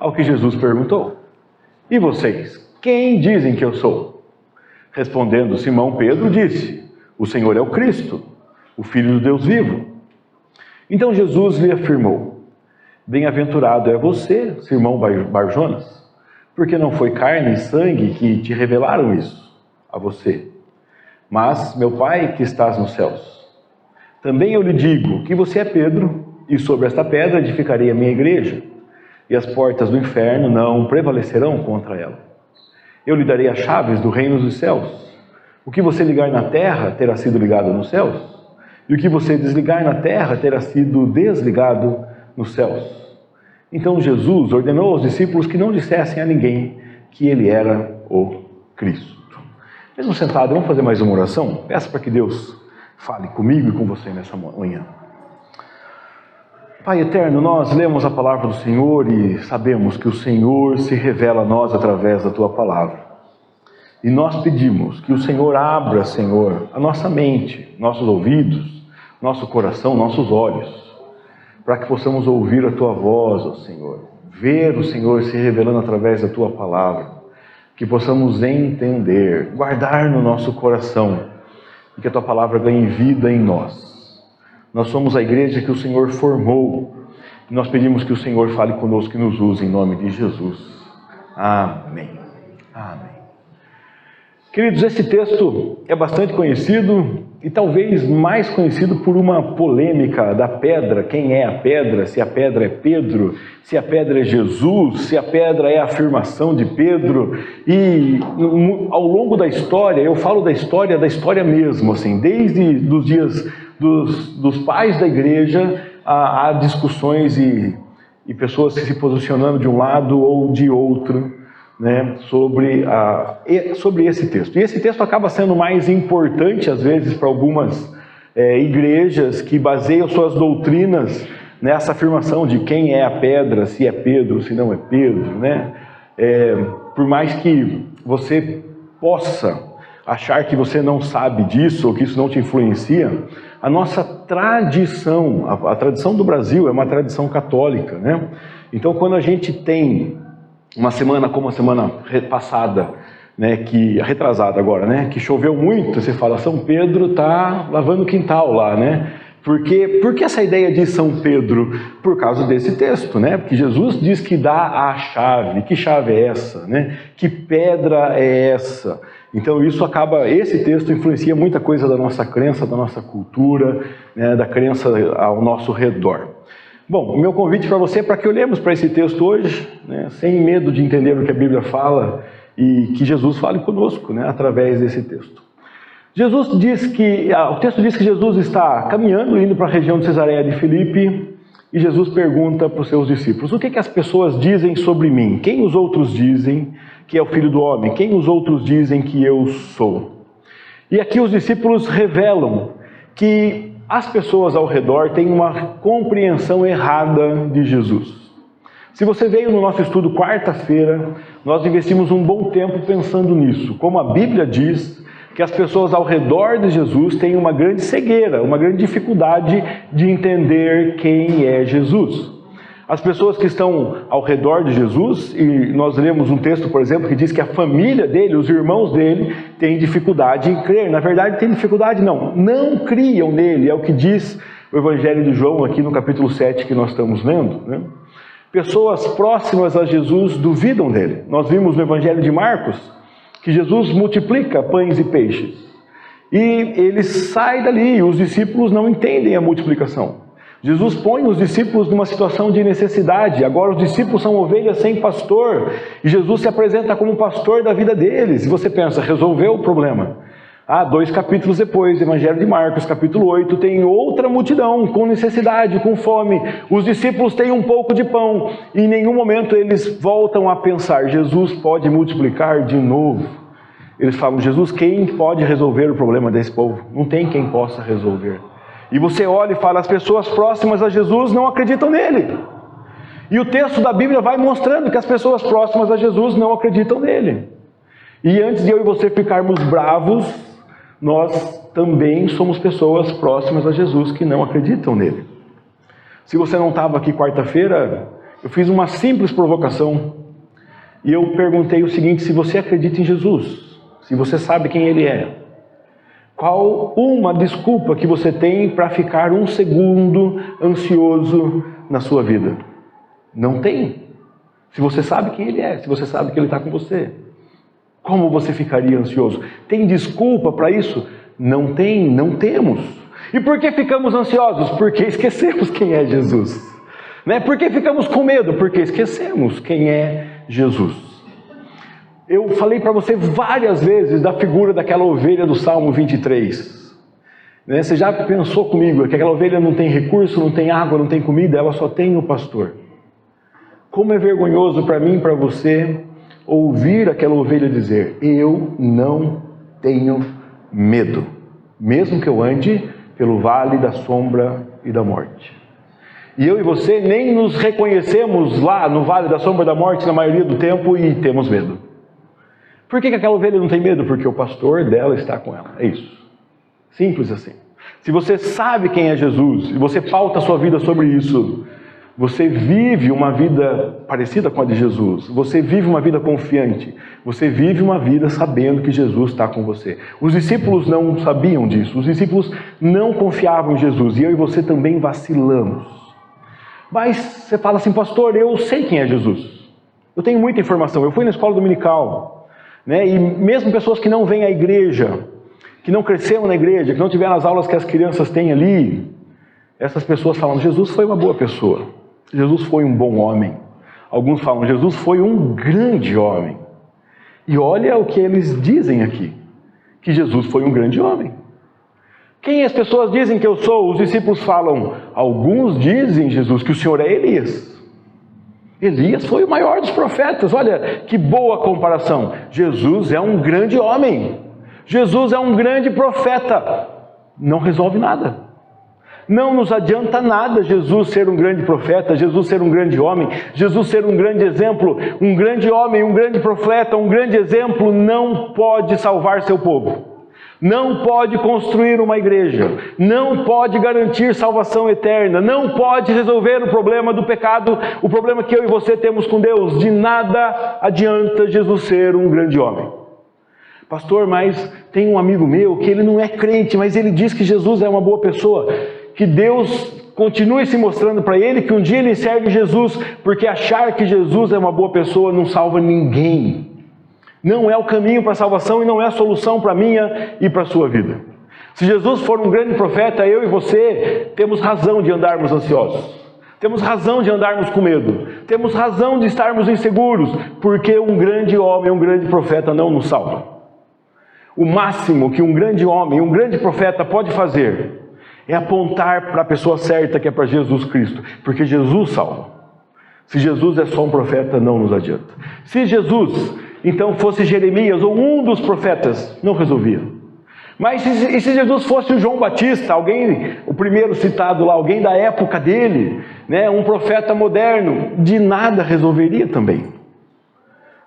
Ao que Jesus perguntou: e vocês, quem dizem que eu sou? Respondendo Simão Pedro disse: o Senhor é o Cristo, o Filho do Deus vivo. Então Jesus lhe afirmou: bem-aventurado é você, Simão Barjonas, porque não foi carne e sangue que te revelaram isso a você, mas meu Pai que estás nos céus. Também eu lhe digo que você é Pedro, e sobre esta pedra edificarei a minha igreja, e as portas do inferno não prevalecerão contra ela. Eu lhe darei as chaves do reino dos céus. O que você ligar na terra terá sido ligado nos céus, e o que você desligar na terra terá sido desligado nos céus. Então Jesus ordenou aos discípulos que não dissessem a ninguém que ele era o Cristo. Mesmo sentado, vamos fazer mais uma oração? Peço para que Deus fale comigo e com você nessa manhã. Pai eterno, nós lemos a palavra do Senhor e sabemos que o Senhor se revela a nós através da Tua palavra. E nós pedimos que o Senhor abra, Senhor, a nossa mente, nossos ouvidos, nosso coração, nossos olhos, para que possamos ouvir a Tua voz, ó Senhor, ver o Senhor se revelando através da Tua palavra, que possamos entender, guardar no nosso coração, e que a Tua palavra ganhe vida em nós. Nós somos a igreja que o Senhor formou, e nós pedimos que o Senhor fale conosco e nos use em nome de Jesus. Amém. Amém. Queridos, esse texto é bastante conhecido e talvez mais conhecido por uma polêmica da pedra. Quem é a pedra? Se a pedra é Pedro, se a pedra é Jesus, se a pedra é a afirmação de Pedro. E ao longo da história, eu falo da história mesmo, assim, desde os dias dos pais da igreja, há discussões e pessoas se posicionando de um lado ou de outro, né, sobre esse texto. E esse texto acaba sendo mais importante, às vezes, para algumas igrejas que baseiam suas doutrinas nessa afirmação de quem é a pedra, se é Pedro, se não é Pedro, né? Por mais que você possa achar que você não sabe disso, ou que isso não te influencia, a nossa tradição, a tradição do Brasil é uma tradição católica, né? Então, quando a gente tem uma semana como a semana passada, né, retrasada agora, né, que choveu muito, você fala, São Pedro está lavando o quintal lá, né? Por que essa ideia de São Pedro? Por causa desse texto, né? Porque Jesus diz que dá a chave. Que chave é essa, né? Que pedra é essa? Então esse texto influencia muita coisa da nossa crença, da nossa cultura, né, da crença ao nosso redor. Bom, o meu convite para você é para que olhemos para esse texto hoje, né, sem medo de entender o que a Bíblia fala e que Jesus fale conosco, né, através desse texto. O texto diz que Jesus está caminhando, indo para a região de Cesareia de Filipe, e Jesus pergunta para os seus discípulos: o que as pessoas dizem sobre mim? Quem os outros dizem que é o Filho do Homem? Quem os outros dizem que eu sou? E aqui os discípulos revelam que as pessoas ao redor têm uma compreensão errada de Jesus. Se você veio no nosso estudo quarta-feira, nós investimos um bom tempo pensando nisso. Como a Bíblia diz que as pessoas ao redor de Jesus têm uma grande cegueira, uma grande dificuldade de entender quem é Jesus. As pessoas que estão ao redor de Jesus, e nós lemos um texto, por exemplo, que diz que a família dele, os irmãos dele, têm dificuldade em crer. Na verdade, tem dificuldade não criam nele, é o que diz o Evangelho de João aqui no capítulo 7 que nós estamos lendo, né? Pessoas próximas a Jesus duvidam dele. Nós vimos no Evangelho de Marcos que Jesus multiplica pães e peixes. E ele sai dali, e os discípulos não entendem a multiplicação. Jesus põe os discípulos numa situação de necessidade. Agora os discípulos são ovelhas sem pastor. E Jesus se apresenta como pastor da vida deles. E você pensa, resolveu o problema. 2 capítulos depois, Evangelho de Marcos, capítulo 8, tem outra multidão com necessidade, com fome. Os discípulos têm um pouco de pão. E em nenhum momento eles voltam a pensar, Jesus pode multiplicar de novo. Eles falam, Jesus, quem pode resolver o problema desse povo? Não tem quem possa resolver. E você olha e fala, as pessoas próximas a Jesus não acreditam nele. E o texto da Bíblia vai mostrando que as pessoas próximas a Jesus não acreditam nele. E antes de eu e você ficarmos bravos, nós também somos pessoas próximas a Jesus que não acreditam nele. Se você não estava aqui quarta-feira, eu fiz uma simples provocação e eu perguntei o seguinte: se você acredita em Jesus, se você sabe quem Ele é, qual uma desculpa que você tem para ficar um segundo ansioso na sua vida? Não tem. Se você sabe quem Ele é, se você sabe que Ele está com você, como você ficaria ansioso? Tem desculpa para isso? Não tem, não temos. E por que ficamos ansiosos? Porque esquecemos quem é Jesus. Por que ficamos com medo? Porque esquecemos quem é Jesus. Eu falei para você várias vezes da figura daquela ovelha do Salmo 23. Você já pensou comigo que aquela ovelha não tem recurso, não tem água, não tem comida, ela só tem o pastor. Como é vergonhoso para mim e para você ouvir aquela ovelha dizer: eu não tenho medo, mesmo que eu ande pelo vale da sombra e da morte. E eu e você nem nos reconhecemos lá no vale da sombra e da morte na maioria do tempo e temos medo. Por que aquela ovelha não tem medo? Porque o pastor dela está com ela. É isso. Simples assim. Se você sabe quem é Jesus e você pauta a sua vida sobre isso, você vive uma vida parecida com a de Jesus. Você vive uma vida confiante. Você vive uma vida sabendo que Jesus está com você. Os discípulos não sabiam disso. Os discípulos não confiavam em Jesus. E eu e você também vacilamos. Mas você fala assim: pastor, eu sei quem é Jesus. Eu tenho muita informação. Eu fui na escola dominical. E mesmo pessoas que não vêm à igreja, que não cresceram na igreja, que não tiveram as aulas que as crianças têm ali, essas pessoas falam: Jesus foi uma boa pessoa. Jesus foi um bom homem. Alguns falam: Jesus foi um grande homem. E olha o que eles dizem aqui, que Jesus foi um grande homem. Quem as pessoas dizem que eu sou? Os discípulos falam: alguns dizem, Jesus, que o Senhor é Elias. Elias foi o maior dos profetas. Olha que boa comparação. Jesus é um grande homem. Jesus é um grande profeta. Não resolve nada. Não nos adianta nada Jesus ser um grande profeta, Jesus ser um grande homem, Jesus ser um grande exemplo. Um grande homem, um grande profeta, um grande exemplo não pode salvar seu povo. Não pode construir uma igreja, não pode garantir salvação eterna, não pode resolver o problema do pecado, o problema que eu e você temos com Deus. De nada adianta Jesus ser um grande homem. Pastor, mas tem um amigo meu que ele não é crente, mas ele diz que Jesus é uma boa pessoa, que Deus continue se mostrando para ele, que um dia ele serve Jesus, porque achar que Jesus é uma boa pessoa não salva ninguém. Não é o caminho para a salvação e não é a solução para a minha e para a sua vida. Se Jesus for um grande profeta, eu e você temos razão de andarmos ansiosos. Temos razão de andarmos com medo. Temos razão de estarmos inseguros, porque um grande homem, um grande profeta não nos salva. O máximo que um grande homem, um grande profeta pode fazer é apontar para a pessoa certa, que é para Jesus Cristo, porque Jesus salva. Se Jesus é só um profeta, não nos adianta. Se Jesus então fosse Jeremias ou um dos profetas, não resolvia. Mas se Jesus fosse o João Batista, alguém, o primeiro citado lá, alguém da época dele, um profeta moderno, de nada resolveria também.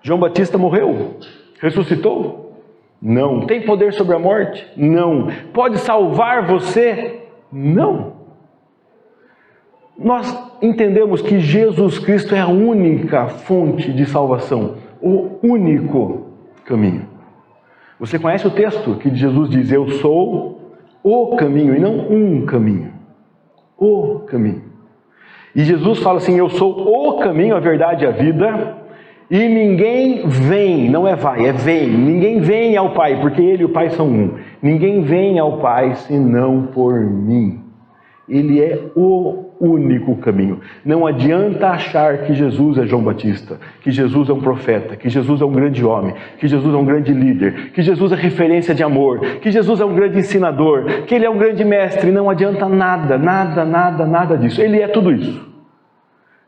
João Batista morreu, ressuscitou? Não. Tem poder sobre a morte? Não. Pode salvar você? Não. Nós entendemos que Jesus Cristo é a única fonte de salvação, o único caminho. Você conhece o texto que Jesus diz: eu sou o caminho, e não um caminho. O caminho. E Jesus fala assim: eu sou o caminho, a verdade e a vida, e ninguém vem, não é vai, é vem. Ninguém vem ao Pai, porque Ele e o Pai são um. Ninguém vem ao Pai senão por mim. Ele é o único caminho. Não adianta achar que Jesus é João Batista, que Jesus é um profeta, que Jesus é um grande homem, que Jesus é um grande líder, que Jesus é referência de amor, que Jesus é um grande ensinador, que Ele é um grande mestre. Não adianta nada, nada, nada, nada disso. Ele é tudo isso.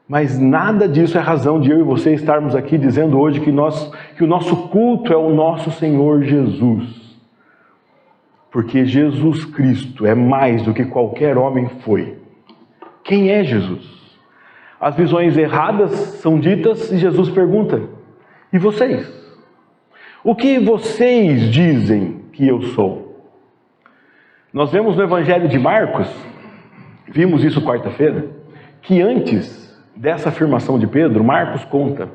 Mas nada disso é razão de eu e você estarmos aqui dizendo hoje que o nosso culto é o nosso Senhor Jesus. Porque Jesus Cristo é mais do que qualquer homem foi. Quem é Jesus? As visões erradas são ditas e Jesus pergunta: e vocês? O que vocês dizem que eu sou? Nós vemos no Evangelho de Marcos, vimos isso quarta-feira, que antes dessa afirmação de Pedro, Marcos conta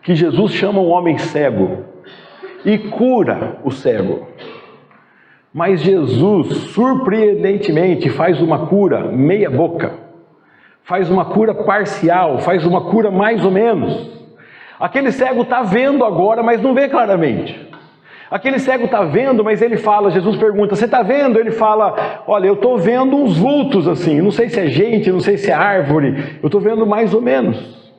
que Jesus chama um homem cego e cura o cego. Mas Jesus, surpreendentemente, faz uma cura meia boca, faz uma cura parcial, faz uma cura mais ou menos. Aquele cego está vendo agora, mas não vê claramente. Aquele cego está vendo, mas ele fala, Jesus pergunta, você está vendo? Ele fala, olha, eu estou vendo uns vultos assim, não sei se é gente, não sei se é árvore, eu estou vendo mais ou menos.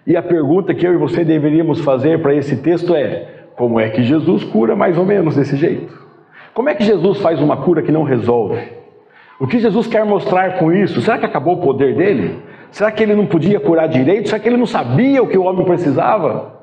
E a pergunta que eu e você deveríamos fazer para esse texto é, como é que Jesus cura mais ou menos desse jeito? Como é que Jesus faz uma cura que não resolve? O que Jesus quer mostrar com isso? Será que acabou o poder dele? Será que ele não podia curar direito? Será que ele não sabia o que o homem precisava?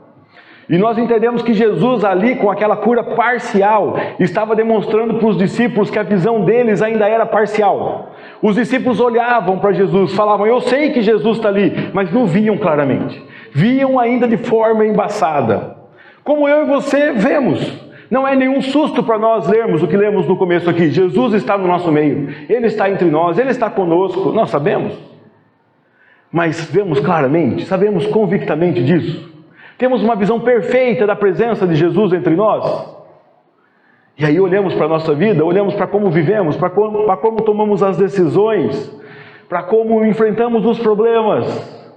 E nós entendemos que Jesus ali, com aquela cura parcial, estava demonstrando para os discípulos que a visão deles ainda era parcial. Os discípulos olhavam para Jesus, falavam, eu sei que Jesus está ali, mas não viam claramente. Viam ainda de forma embaçada. Como eu e você vemos. Não é nenhum susto para nós lermos o que lemos no começo aqui. Jesus está no nosso meio, Ele está entre nós, Ele está conosco, nós sabemos. Mas vemos claramente, sabemos convictamente disso. Temos uma visão perfeita da presença de Jesus entre nós. E aí olhamos para a nossa vida, olhamos para como vivemos, para como tomamos as decisões, para como enfrentamos os problemas.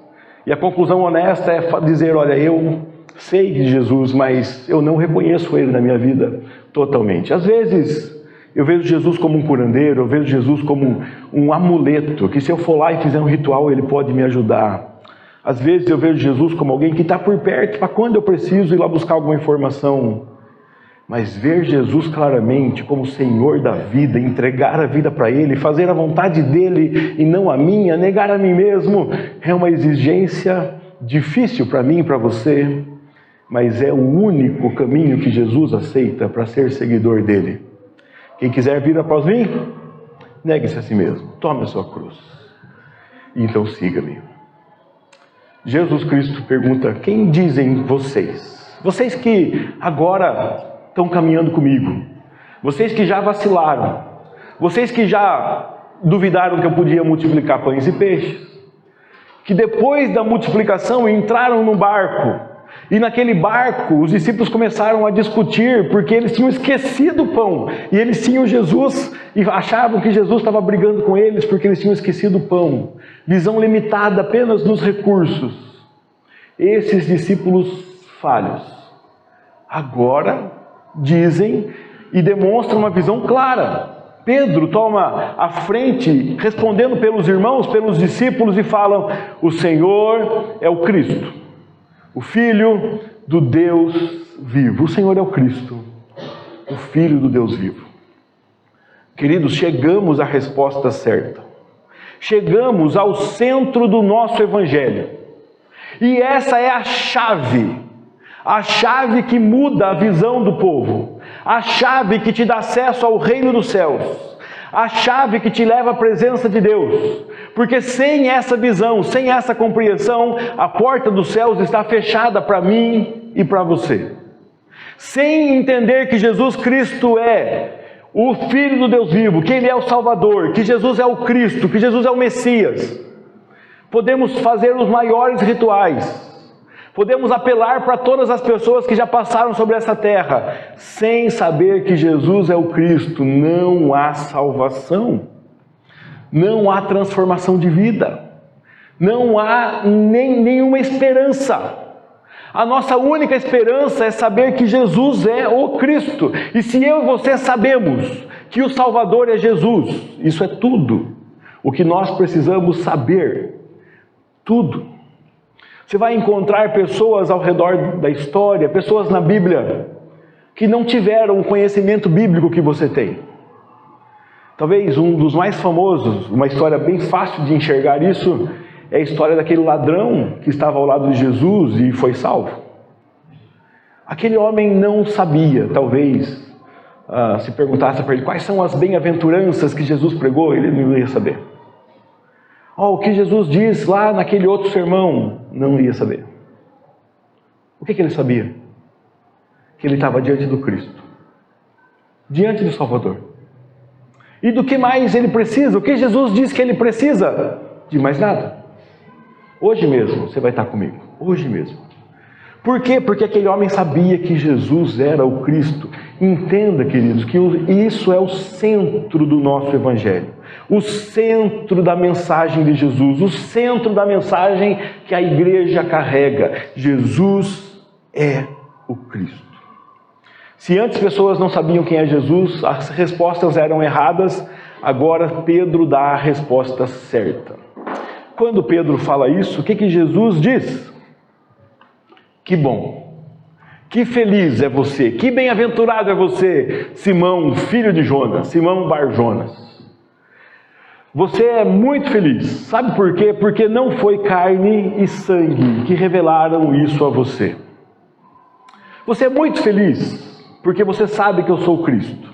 E a conclusão honesta é dizer, olha, eu sei de Jesus, mas eu não reconheço Ele na minha vida totalmente. Às vezes, eu vejo Jesus como um curandeiro, eu vejo Jesus como um amuleto, que se eu for lá e fizer um ritual, Ele pode me ajudar. Às vezes eu vejo Jesus como alguém que está por perto, para quando eu preciso ir lá buscar alguma informação. Mas ver Jesus claramente como Senhor da vida, entregar a vida para Ele, fazer a vontade dEle e não a minha, negar a mim mesmo, é uma exigência difícil para mim e para você. Mas é o único caminho que Jesus aceita para ser seguidor dele. Quem quiser vir após mim, negue-se a si mesmo, tome a sua cruz. E então siga-me. Jesus Cristo pergunta, quem dizem vocês? Vocês que agora estão caminhando comigo. Vocês que já vacilaram. Vocês que já duvidaram que eu podia multiplicar pães e peixes. Que depois da multiplicação entraram no barco. E naquele barco, os discípulos começaram a discutir, porque eles tinham esquecido o pão. E eles tinham Jesus, e achavam que Jesus estava brigando com eles, porque eles tinham esquecido o pão. Visão limitada apenas nos recursos. Esses discípulos falhos, agora dizem e demonstram uma visão clara. Pedro toma a frente, respondendo pelos irmãos, pelos discípulos, e falam, o Senhor é o Cristo. O Filho do Deus vivo. O Senhor é o Cristo, o Filho do Deus vivo. Queridos, chegamos à resposta certa. Chegamos ao centro do nosso Evangelho. E essa é a chave que muda a visão do povo. A chave que te dá acesso ao reino dos céus. A chave que te leva à presença de Deus. Porque sem essa visão, sem essa compreensão, a porta dos céus está fechada para mim e para você. Sem entender que Jesus Cristo é o Filho do Deus vivo, que Ele é o Salvador, que Jesus é o Cristo, que Jesus é o Messias, podemos fazer os maiores rituais, podemos apelar para todas as pessoas que já passaram sobre essa terra, sem saber que Jesus é o Cristo, não há salvação. Não há transformação de vida, não há nenhuma esperança. A nossa única esperança é saber que Jesus é o Cristo. E se eu e você sabemos que o Salvador é Jesus, isso é tudo o que nós precisamos saber. Tudo. Você vai encontrar pessoas ao redor da história, pessoas na Bíblia, que não tiveram o conhecimento bíblico que você tem. Talvez um dos mais famosos, uma história bem fácil de enxergar isso, é a história daquele ladrão que estava ao lado de Jesus e foi salvo. Aquele homem não sabia, talvez, se perguntasse para ele quais são as bem-aventuranças que Jesus pregou, ele não ia saber. O que Jesus diz lá naquele outro sermão, não ia saber. O que ele sabia? Que ele estava diante do Cristo, diante do Salvador. E do que mais ele precisa? O que Jesus diz que ele precisa? De mais nada. Hoje mesmo você vai estar comigo, hoje mesmo. Por quê? Porque aquele homem sabia que Jesus era o Cristo. Entenda, queridos, que isso é o centro do nosso Evangelho, o centro da mensagem de Jesus, o centro da mensagem que a igreja carrega. Jesus é o Cristo. Se antes pessoas não sabiam quem é Jesus, as respostas eram erradas, agora Pedro dá a resposta certa. Quando Pedro fala isso, o que Jesus diz? Que bom, que feliz é você, que bem-aventurado é você, Simão, filho de Jonas, Simão Bar-Jonas. Você é muito feliz. Sabe por quê? Porque não foi carne e sangue que revelaram isso a você. Você é muito feliz porque você sabe que eu sou Cristo.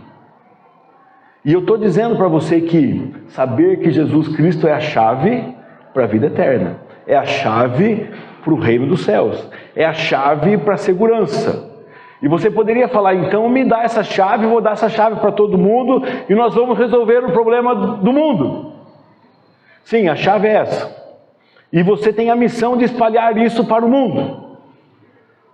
E eu estou dizendo para você que saber que Jesus Cristo é a chave para a vida eterna, é a chave para o reino dos céus, é a chave para a segurança. E você poderia falar, então me dá essa chave, vou dar essa chave para todo mundo e nós vamos resolver o problema do mundo. Sim, a chave é essa. E você tem a missão de espalhar isso para o mundo.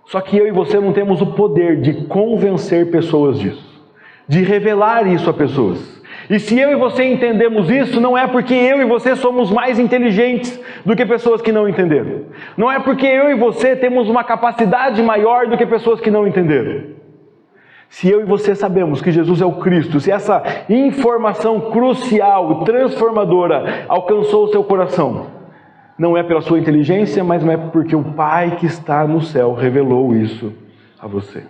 Só que eu e você não temos o poder de convencer pessoas disso, de revelar isso a pessoas. E se eu e você entendemos isso, não é porque eu e você somos mais inteligentes do que pessoas que não entenderam. Não é porque eu e você temos uma capacidade maior do que pessoas que não entenderam. Se eu e você sabemos que Jesus é o Cristo, se essa informação crucial, transformadora, alcançou o seu coração, não é pela sua inteligência, mas não é porque o Pai que está no céu revelou isso a você.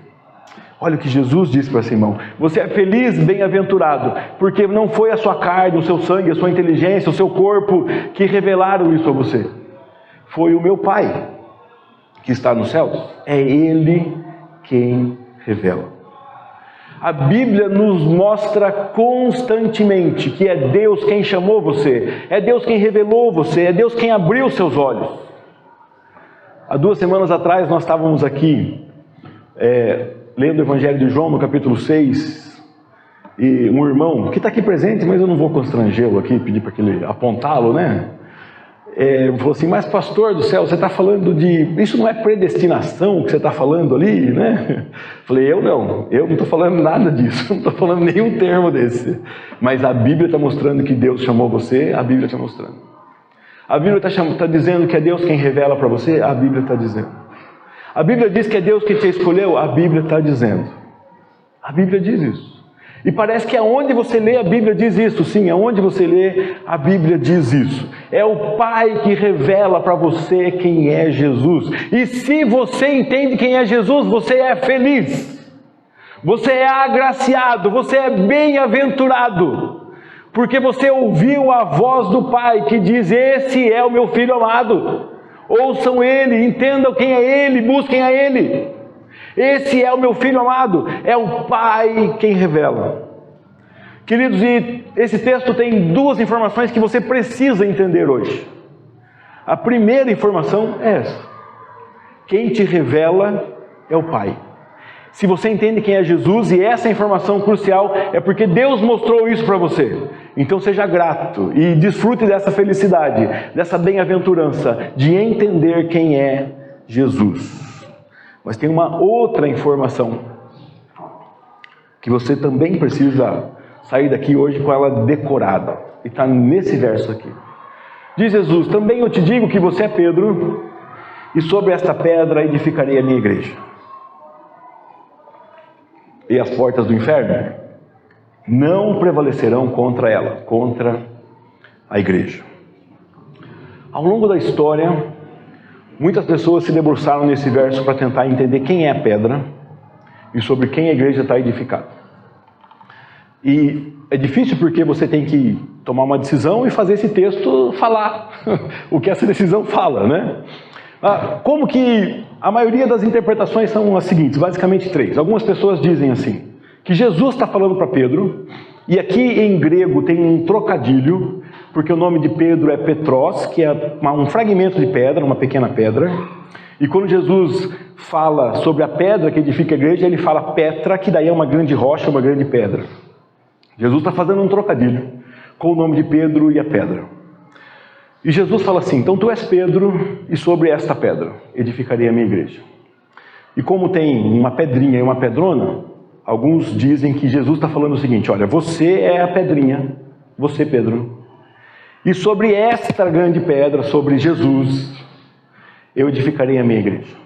Olha o que Jesus disse para Simão: você é feliz, bem-aventurado, porque não foi a sua carne, o seu sangue, a sua inteligência, o seu corpo que revelaram isso a você. Foi o meu Pai que está nos céus. É Ele quem revela. A Bíblia nos mostra constantemente que é Deus quem chamou você, é Deus quem revelou você, é Deus quem abriu seus olhos. Há 2 semanas atrás nós estávamos aqui lendo o Evangelho de João no capítulo 6, e um irmão que está aqui presente, mas eu não vou constrangê-lo aqui, pedir para ele apontá-lo, né? Falou assim: mas pastor do céu, você está falando isso não é predestinação que você está falando ali, né? Falei, eu não estou falando nada disso, não estou falando nenhum termo desse, mas a Bíblia está mostrando que Deus chamou você, a Bíblia está mostrando. A Bíblia está dizendo que é Deus quem revela para você, a Bíblia está dizendo. A Bíblia diz que é Deus quem te escolheu, a Bíblia está dizendo. A Bíblia diz isso. E parece que aonde você lê a Bíblia diz isso. Sim, aonde você lê a Bíblia diz isso. É o Pai que revela para você quem é Jesus. E se você entende quem é Jesus, você é feliz. Você é agraciado, você é bem-aventurado. Porque você ouviu a voz do Pai que diz: esse é o meu Filho amado. Ouçam Ele, entendam quem é Ele, busquem a Ele. Esse é o meu Filho amado, é o Pai quem revela. Queridos, e esse texto tem 2 informações que você precisa entender hoje. A primeira informação é essa: quem te revela é o Pai. Se você entende quem é Jesus, e essa informação crucial, é porque Deus mostrou isso para você. Então seja grato e desfrute dessa felicidade, dessa bem-aventurança de entender quem é Jesus. Mas tem uma outra informação que você também precisa sair daqui hoje com ela decorada. E está nesse verso aqui. Diz Jesus: também eu te digo que você é Pedro, e sobre esta pedra edificarei a minha igreja. E as portas do inferno não prevalecerão contra ela, contra a igreja. Ao longo da história, muitas pessoas se debruçaram nesse verso para tentar entender quem é a pedra e sobre quem a igreja está edificada. E é difícil porque você tem que tomar uma decisão e fazer esse texto falar o que essa decisão fala, né? Como que a maioria das interpretações são as seguintes, basicamente 3. Algumas pessoas dizem assim, que Jesus está falando para Pedro, e aqui em grego tem um trocadilho, porque o nome de Pedro é Petros, que é um fragmento de pedra, uma pequena pedra. E quando Jesus fala sobre a pedra que edifica a igreja, ele fala Petra, que daí é uma grande rocha, uma grande pedra. Jesus está fazendo um trocadilho com o nome de Pedro e a pedra. E Jesus fala assim: então tu és Pedro, e sobre esta pedra edificarei a minha igreja. E como tem uma pedrinha e uma pedrona, alguns dizem que Jesus está falando o seguinte: olha, você é a pedrinha, você, Pedro, e sobre esta grande pedra, sobre Jesus, eu edificarei a minha igreja.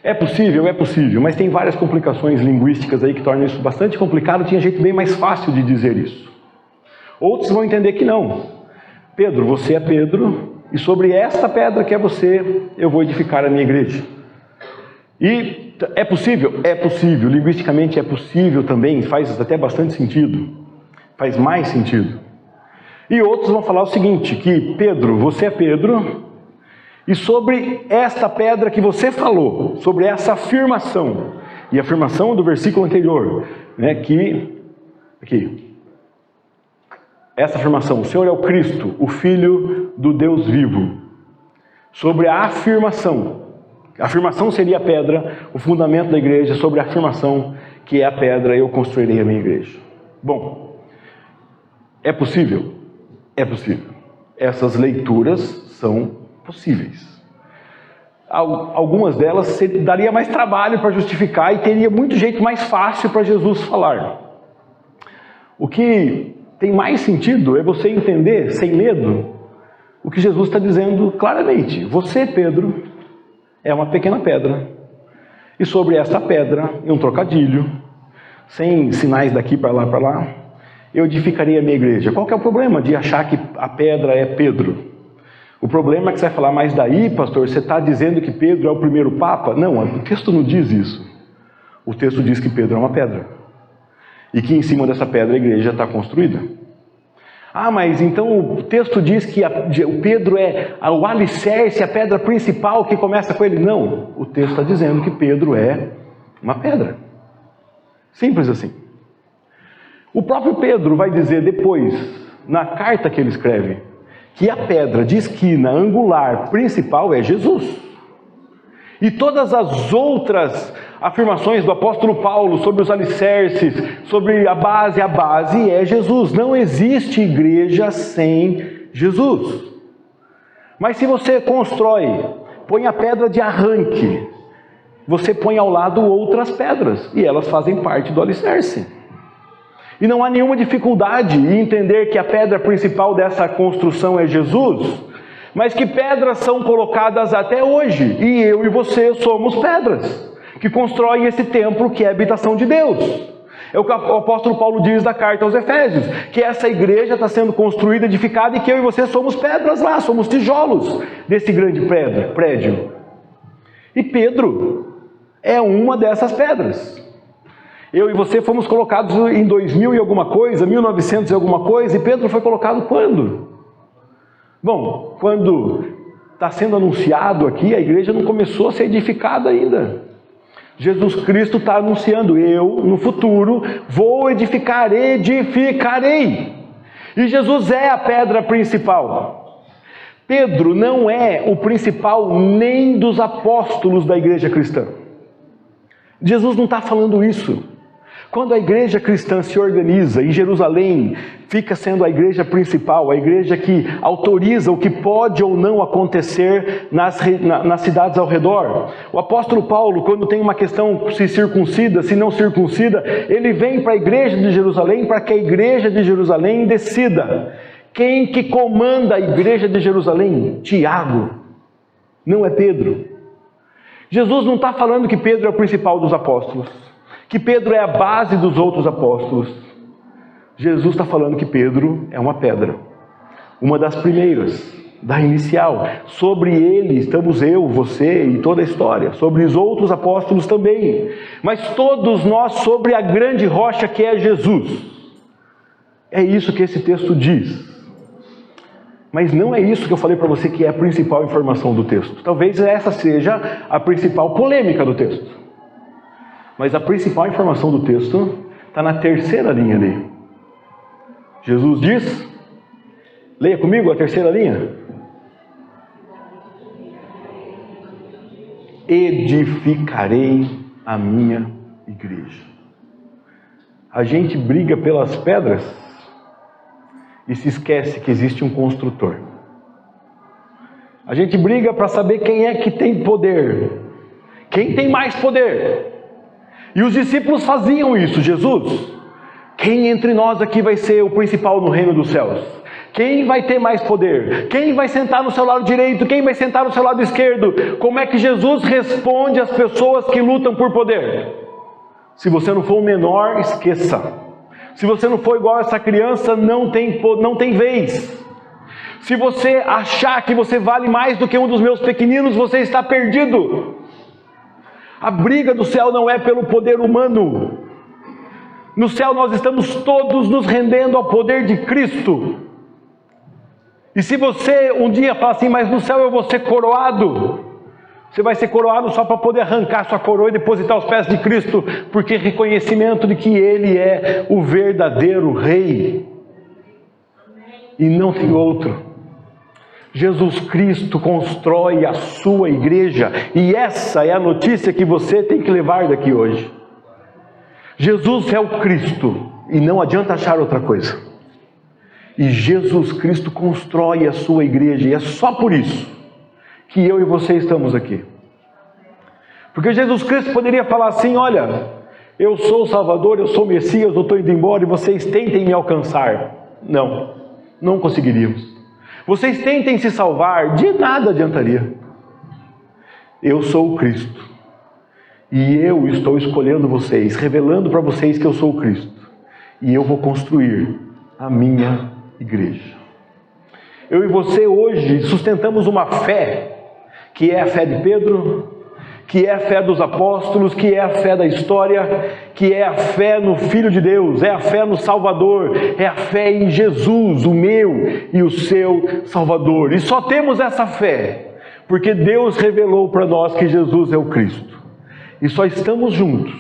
É possível, mas tem várias complicações linguísticas aí que tornam isso bastante complicado. Tinha jeito bem mais fácil de dizer isso. Outros vão entender que não. Pedro, você é Pedro, e sobre esta pedra que é você, eu vou edificar a minha igreja. E é possível? É possível, linguisticamente é possível também, faz até bastante sentido, faz mais sentido. E outros vão falar o seguinte, que Pedro, você é Pedro, e sobre esta pedra que você falou, sobre essa afirmação, e a afirmação do versículo anterior, né, aqui, essa afirmação, o Senhor é o Cristo, o Filho do Deus vivo. Sobre a afirmação seria a pedra, o fundamento da igreja, sobre a afirmação que é a pedra, eu construirei a minha igreja. Bom, é possível? É possível. Essas leituras são possíveis. Algumas delas daria mais trabalho para justificar e teria muito jeito mais fácil para Jesus falar. O que tem mais sentido é você entender, sem medo, o que Jesus está dizendo claramente. Você, Pedro, é uma pequena pedra. E sobre esta pedra, em um trocadilho, sem sinais daqui para lá, eu edificarei a minha igreja. Qual que é o problema de achar que a pedra é Pedro? O problema é que você vai falar, mas daí, pastor, você está dizendo que Pedro é o primeiro papa? Não, o texto não diz isso. O texto diz que Pedro é uma pedra. E que em cima dessa pedra a igreja está construída. Ah, mas então o texto diz que o Pedro é o alicerce, a pedra principal que começa com ele. Não, o texto está dizendo que Pedro é uma pedra. Simples assim. O próprio Pedro vai dizer depois, na carta que ele escreve, que a pedra de esquina angular principal é Jesus. E todas as outras afirmações do apóstolo Paulo sobre os alicerces, sobre a base é Jesus. Não existe igreja sem Jesus. Mas se você constrói, põe a pedra de arranque, você põe ao lado outras pedras, e elas fazem parte do alicerce. E não há nenhuma dificuldade em entender que a pedra principal dessa construção é Jesus, mas que pedras são colocadas até hoje, e eu e você somos pedras, que constroem esse templo que é a habitação de Deus. É o que o apóstolo Paulo diz na carta aos Efésios, que essa igreja está sendo construída, edificada, e que eu e você somos pedras lá, somos tijolos desse grande prédio. E Pedro é uma dessas pedras. Eu e você fomos colocados em 2000 e alguma coisa, 1900 e alguma coisa, e Pedro foi colocado quando? Bom, quando está sendo anunciado aqui, a igreja não começou a ser edificada ainda. Jesus Cristo está anunciando, eu, no futuro, vou edificarei. E Jesus é a pedra principal. Pedro não é o principal nem dos apóstolos da igreja cristã. Jesus não está falando isso. Quando a igreja cristã se organiza em Jerusalém, fica sendo a igreja principal, a igreja que autoriza o que pode ou não acontecer nas cidades ao redor. O apóstolo Paulo, quando tem uma questão se circuncida, se não circuncida, ele vem para a igreja de Jerusalém para que a igreja de Jerusalém decida. Quem que comanda a igreja de Jerusalém? Tiago, não é Pedro. Jesus não está falando que Pedro é o principal dos apóstolos, que Pedro é a base dos outros apóstolos. Jesus está falando que Pedro é uma pedra, uma das primeiras, da inicial. Sobre ele estamos eu, você e toda a história, sobre os outros apóstolos também, mas todos nós sobre a grande rocha que é Jesus. É isso que esse texto diz. Mas não é isso que eu falei para você que é a principal informação do texto. Talvez essa seja a principal polêmica do texto. Mas a principal informação do texto está na terceira linha ali. Jesus diz, leia comigo a terceira linha. Edificarei a minha igreja. A gente briga pelas pedras e se esquece que existe um construtor. A gente briga para saber quem é que tem poder. Quem tem mais poder? E os discípulos faziam isso. Jesus, quem entre nós aqui vai ser o principal no reino dos céus? Quem vai ter mais poder? Quem vai sentar no seu lado direito? Quem vai sentar no seu lado esquerdo? Como é que Jesus responde às pessoas que lutam por poder? Se você não for o menor, esqueça. Se você não for igual a essa criança, não tem vez. Se você achar que você vale mais do que um dos meus pequeninos, você está perdido. A briga do céu não é pelo poder humano. No céu nós estamos todos nos rendendo ao poder de Cristo. E se você um dia falar assim, mas no céu eu vou ser coroado, você vai ser coroado só para poder arrancar sua coroa e depositar aos pés de Cristo, porque é reconhecimento de que Ele é o verdadeiro Rei. E não tem outro. Jesus Cristo constrói a sua igreja, e essa é a notícia que você tem que levar daqui hoje. Jesus é o Cristo, e não adianta achar outra coisa. E Jesus Cristo constrói a sua igreja, e é só por isso que eu e você estamos aqui. Porque Jesus Cristo poderia falar assim, olha, eu sou o Salvador, eu sou o Messias, eu estou indo embora e vocês tentem me alcançar. Não, não conseguiríamos. Vocês tentem se salvar, de nada adiantaria. Eu sou o Cristo. E eu estou escolhendo vocês, revelando para vocês que eu sou o Cristo. E eu vou construir a minha igreja. Eu e você hoje sustentamos uma fé, que é a fé de Pedro, que é a fé dos apóstolos, que é a fé da história, que é a fé no Filho de Deus, é a fé no Salvador, é a fé em Jesus, o meu e o seu Salvador. E só temos essa fé, porque Deus revelou para nós que Jesus é o Cristo. E só estamos juntos,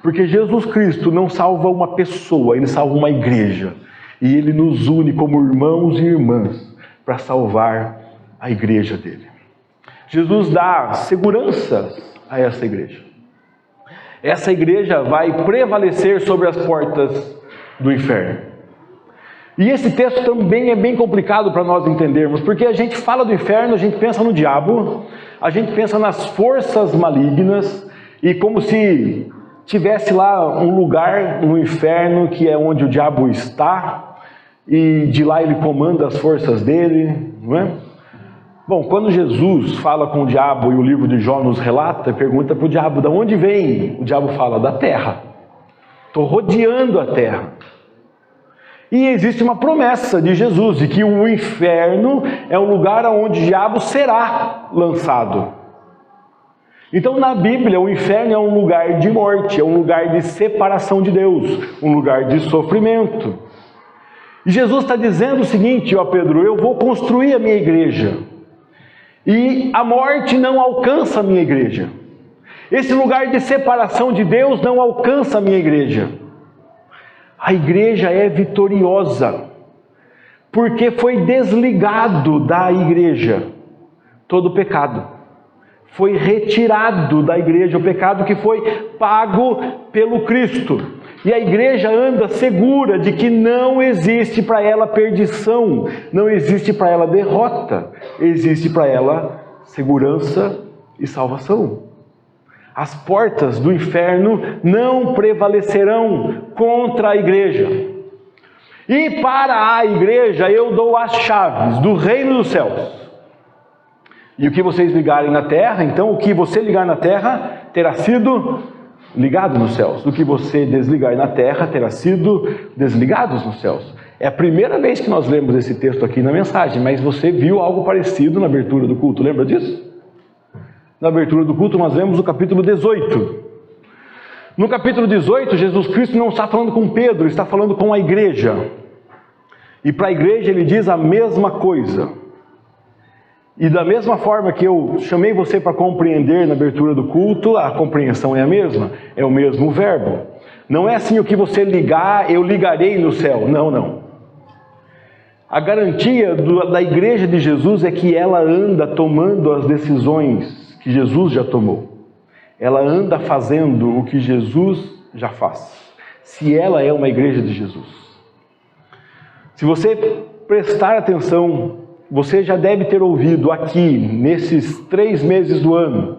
porque Jesus Cristo não salva uma pessoa, Ele salva uma igreja. E Ele nos une como irmãos e irmãs para salvar a igreja dele. Jesus dá segurança a essa igreja. Essa igreja vai prevalecer sobre as portas do inferno. E esse texto também é bem complicado para nós entendermos, porque a gente fala do inferno, a gente pensa no diabo, a gente pensa nas forças malignas, e como se tivesse lá um lugar no inferno que é onde o diabo está, e de lá ele comanda as forças dele, não é? Bom, quando Jesus fala com o diabo e o livro de Jó nos relata, pergunta para o diabo, de onde vem? O diabo fala, da terra. Estou rodeando a terra. E existe uma promessa de Jesus, de que o inferno é um lugar onde o diabo será lançado. Então na Bíblia o inferno é um lugar de morte, é um lugar de separação de Deus, um lugar de sofrimento. E Jesus está dizendo o seguinte, ó Pedro, eu vou construir a minha igreja. E a morte não alcança a minha igreja. Esse lugar de separação de Deus não alcança a minha igreja. A igreja é vitoriosa, porque foi desligado da igreja todo o pecado. Foi retirado da igreja o pecado que foi pago pelo Cristo. E a igreja anda segura de que não existe para ela perdição, não existe para ela derrota, existe para ela segurança e salvação. As portas do inferno não prevalecerão contra a igreja. E para a igreja eu dou as chaves do reino dos céus. E o que vocês ligarem na terra, então o que você ligar na terra terá sido ligado nos céus. O que você desligar na terra terá sido desligados nos céus. É a primeira vez que nós lemos esse texto aqui na mensagem, mas você viu algo parecido na abertura do culto, lembra disso? Na abertura do culto nós lemos o capítulo 18. No capítulo 18, Jesus Cristo não está falando com Pedro, está falando com a igreja. E para a igreja ele diz a mesma coisa. E da mesma forma que eu chamei você para compreender na abertura do culto, a compreensão é a mesma, é o mesmo verbo. Não é assim, o que você ligar, eu ligarei no céu. Não, não. A garantia da igreja de Jesus é que ela anda tomando as decisões que Jesus já tomou. Ela anda fazendo o que Jesus já faz. Se ela é uma igreja de Jesus. Se você prestar atenção você já deve ter ouvido aqui, nesses 3 meses do ano,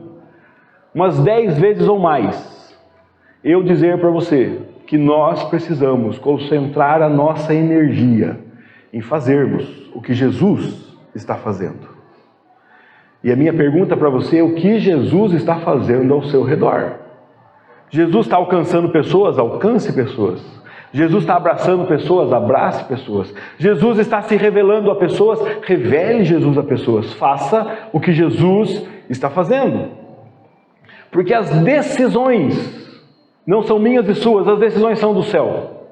umas 10 vezes ou mais, eu dizer para você que nós precisamos concentrar a nossa energia em fazermos o que Jesus está fazendo. E a minha pergunta para você é: o que Jesus está fazendo ao seu redor? Jesus está alcançando pessoas? Alcance pessoas. Jesus está abraçando pessoas? Abrace pessoas. Jesus está se revelando a pessoas? Revele Jesus a pessoas. Faça o que Jesus está fazendo. Porque as decisões não são minhas e suas, as decisões são do céu.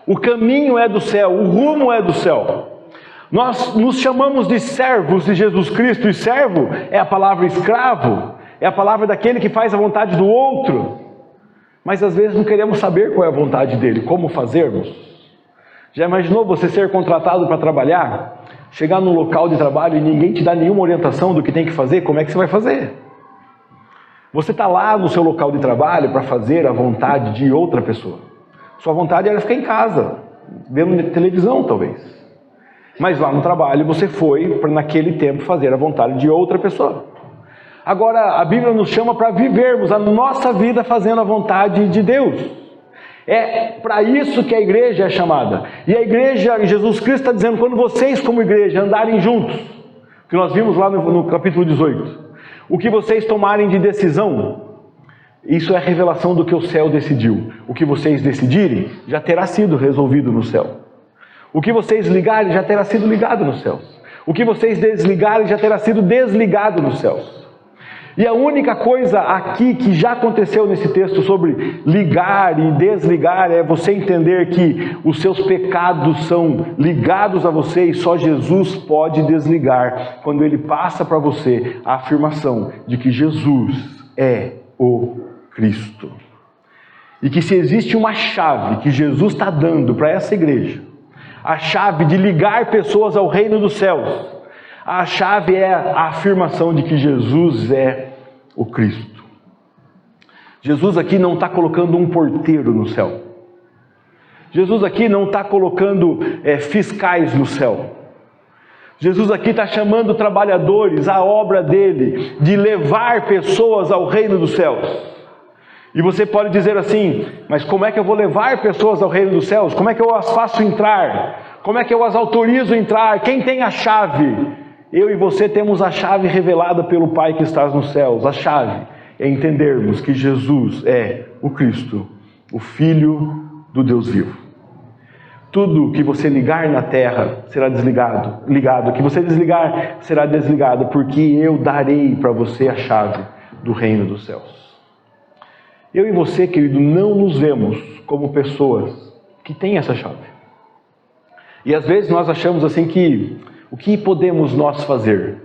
O caminho é do céu, o rumo é do céu. Nós nos chamamos de servos de Jesus Cristo, e servo é a palavra escravo, é a palavra daquele que faz a vontade do outro. Mas às vezes não queremos saber qual é a vontade dele, como fazermos. Já imaginou você ser contratado para trabalhar, chegar no local de trabalho e ninguém te dá nenhuma orientação do que tem que fazer? Como é que você vai fazer? Você está lá no seu local de trabalho para fazer a vontade de outra pessoa. Sua vontade era ficar em casa, vendo televisão talvez. Mas lá no trabalho você foi para naquele tempo fazer a vontade de outra pessoa. Agora a Bíblia nos chama para vivermos a nossa vida fazendo a vontade de Deus. É para isso que a igreja é chamada. E a igreja, Jesus Cristo está dizendo, quando vocês como igreja andarem juntos, que nós vimos lá no capítulo 18, o que vocês tomarem de decisão, isso é a revelação do que o céu decidiu. O que vocês decidirem já terá sido resolvido no céu. O que vocês ligarem já terá sido ligado nos céus. O que vocês desligarem já terá sido desligado nos céus. E a única coisa aqui que já aconteceu nesse texto sobre ligar e desligar é você entender que os seus pecados são ligados a você e só Jesus pode desligar quando Ele passa para você a afirmação de que Jesus é o Cristo. E que se existe uma chave que Jesus está dando para essa igreja, a chave de ligar pessoas ao reino dos céus, a chave é a afirmação de que Jesus é o Cristo. Jesus aqui não está colocando um porteiro no céu. Jesus aqui não está colocando fiscais no céu. Jesus aqui está chamando trabalhadores à obra dele, de levar pessoas ao reino dos céus. E você pode dizer assim: mas como é que eu vou levar pessoas ao reino dos céus? Como é que eu as faço entrar? Como é que eu as autorizo a entrar? Quem tem a chave? Eu e você temos a chave revelada pelo Pai que está nos céus. A chave é entendermos que Jesus é o Cristo, o Filho do Deus vivo. Tudo que você ligar na terra será ligado. O que você desligar será desligado, porque eu darei para você a chave do reino dos céus. Eu e você, querido, não nos vemos como pessoas que têm essa chave. E às vezes nós achamos assim que, o que podemos nós fazer?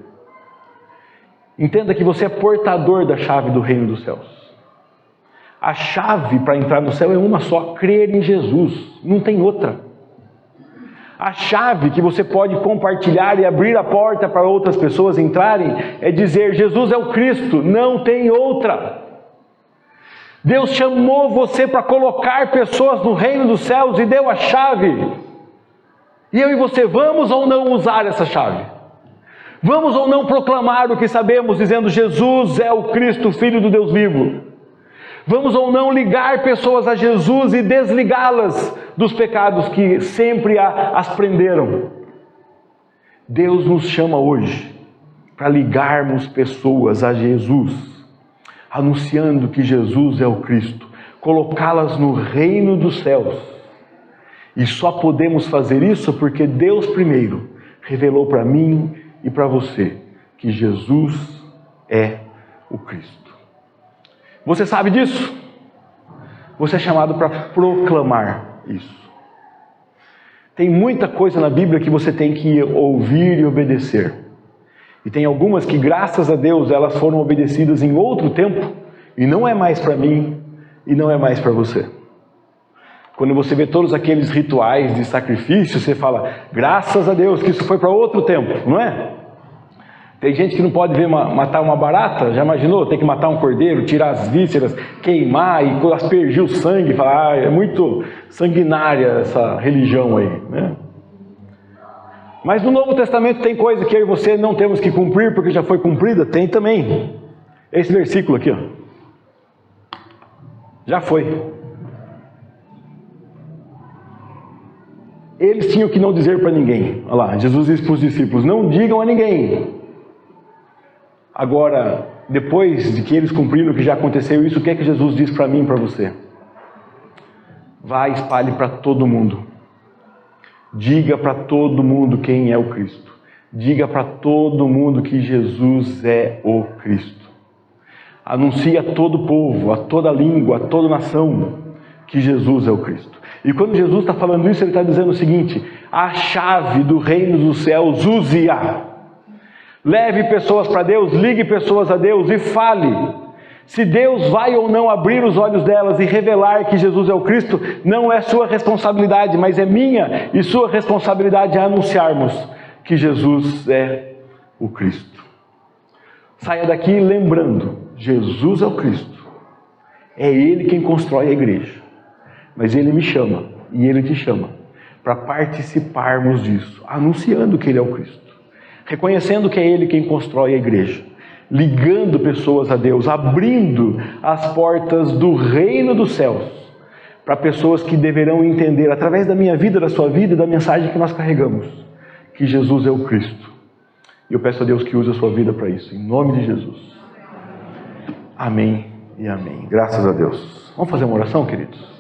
Entenda que você é portador da chave do reino dos céus. A chave para entrar no céu é uma só: crer em Jesus, não tem outra. A chave que você pode compartilhar e abrir a porta para outras pessoas entrarem é dizer: Jesus é o Cristo, não tem outra. Deus chamou você para colocar pessoas no reino dos céus e deu a chave. E eu e você, vamos ou não usar essa chave? Vamos ou não proclamar o que sabemos, dizendo: Jesus é o Cristo, Filho do Deus vivo? Vamos ou não ligar pessoas a Jesus e desligá-las dos pecados que sempre as prenderam? Deus nos chama hoje para ligarmos pessoas a Jesus, anunciando que Jesus é o Cristo, colocá-las no reino dos céus. E só podemos fazer isso porque Deus primeiro revelou para mim e para você que Jesus é o Cristo. Você sabe disso? Você é chamado para proclamar isso. Tem muita coisa na Bíblia que você tem que ouvir e obedecer. E tem algumas que, graças a Deus, elas foram obedecidas em outro tempo, e não é mais para mim, e não é mais para você. Quando você vê todos aqueles rituais de sacrifício, você fala: graças a Deus que isso foi para outro tempo, não é? Tem gente que não pode ver matar uma barata, já imaginou? Tem que matar um cordeiro, tirar as vísceras, queimar e aspergir o sangue. Falar: é muito sanguinária essa religião aí, né? Mas no Novo Testamento tem coisa que eu e você não temos que cumprir porque já foi cumprida? Tem também. Esse versículo aqui, ó. Já foi. Eles tinham que não dizer para ninguém. Olha lá, Jesus disse para os discípulos, não digam a ninguém. Agora, depois de que eles cumpriram o que já aconteceu, isso o que é que Jesus diz para mim e para você? Vá e espalhe para todo mundo. Diga para todo mundo quem é o Cristo. Diga para todo mundo que Jesus é o Cristo. Anuncie a todo povo, a toda língua, a toda nação que Jesus é o Cristo. E quando Jesus está falando isso, ele está dizendo o seguinte: a chave do reino dos céus, use-a. Leve pessoas para Deus, ligue pessoas a Deus e fale. Se Deus vai ou não abrir os olhos delas e revelar que Jesus é o Cristo, não é sua responsabilidade, mas é minha e sua responsabilidade anunciarmos que Jesus é o Cristo. Saia daqui lembrando, Jesus é o Cristo. É Ele quem constrói a igreja. Mas Ele me chama e Ele te chama para participarmos disso, anunciando que Ele é o Cristo, reconhecendo que é Ele quem constrói a igreja, ligando pessoas a Deus, abrindo as portas do reino dos céus para pessoas que deverão entender, através da minha vida, da sua vida e da mensagem que nós carregamos, que Jesus é o Cristo. E eu peço a Deus que use a sua vida para isso, em nome de Jesus. Amém e amém. Graças a Deus. Vamos fazer uma oração, queridos?